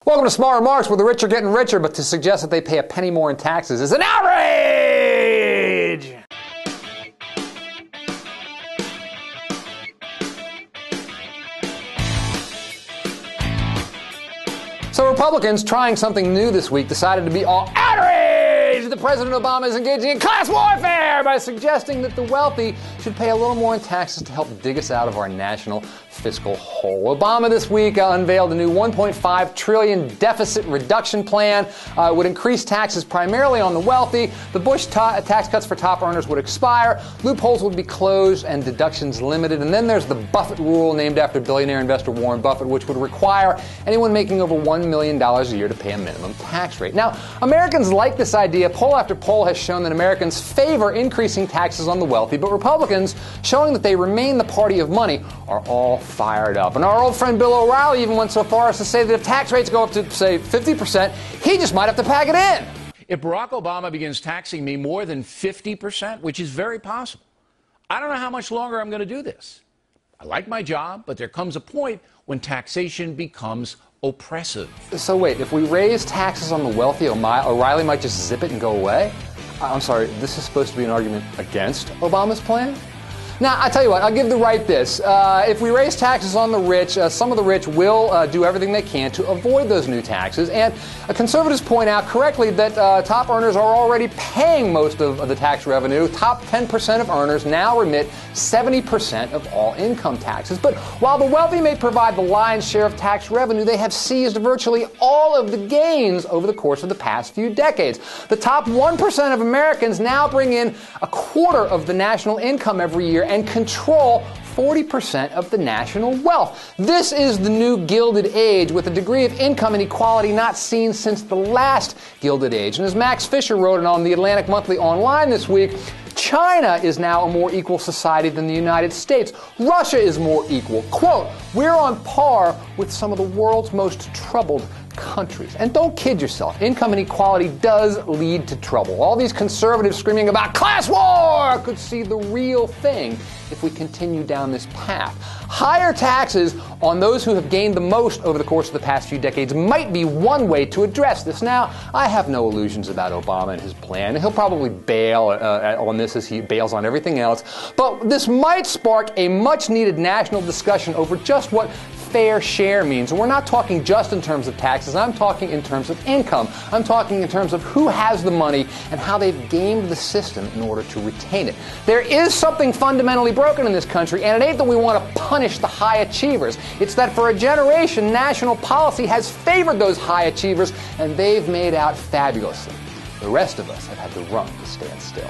Welcome to Smart Remarks, where the rich are getting richer, but to suggest that they pay a penny more in taxes is an outrage! So Republicans, trying something new this week, decided to be all outraged that President Obama is engaging in class warfare by suggesting that the wealthy should pay a little more in taxes to help dig us out of our national fiscal hole. Obama this week unveiled a new $1.5 trillion deficit reduction plan. It would increase taxes primarily on the wealthy. The Bush tax cuts for top earners would expire. Loopholes would be closed and deductions limited. And then there's the Buffett rule, named after billionaire investor Warren Buffett, which would require anyone making over $1 million a year to pay a minimum tax rate. Now, Americans like this idea. Poll after poll has shown that Americans favor increasing taxes on the wealthy, but Republicans, showing that they remain the party of money, are all fired up. And our old friend Bill O'Reilly even went so far as to say that if tax rates go up to, say, 50%, he just might have to pack it in. If Barack Obama begins taxing me more than 50%, which is very possible, I don't know how much longer I'm going to do this. I like my job, but there comes a point when taxation becomes oppressive. So wait, if we raise taxes on the wealthy, O'Reilly might just zip it and go away? I'm sorry, this is supposed to be an argument against Obama's plan? Now, I tell you what, I'll give the right this. If we raise taxes on the rich, some of the rich will do everything they can to avoid those new taxes. And conservatives point out correctly that top earners are already paying most of the tax revenue. Top 10% of earners now remit 70% of all income taxes. But while the wealthy may provide the lion's share of tax revenue, they have seized virtually all of the gains over the course of the past few decades. The top 1% of Americans now bring in a quarter of the national income every year and control 40% of the national wealth. This is the new Gilded Age, with a degree of income inequality not seen since the last Gilded Age. And as Max Fisher wrote on the Atlantic Monthly Online this week, China is now a more equal society than the United States. Russia is more equal. Quote, "We're on par with some of the world's most troubled countries." And don't kid yourself, income inequality does lead to trouble. All these conservatives screaming about class war could see the real thing if we continue down this path. Higher taxes on those who have gained the most over the course of the past few decades might be one way to address this. Now, I have no illusions about Obama and his plan. He'll probably bail on this as he bails on everything else. But this might spark a much-needed national discussion over just what fair share means. And we're not talking just in terms of taxes. I'm talking in terms of income. I'm talking in terms of who has the money and how they've gamed the system in order to retain it. There is something fundamentally broken in this country, and it ain't that we want to punish the high achievers. It's that for a generation, national policy has favored those high achievers, and they've made out fabulously. The rest of us have had to run to stand still.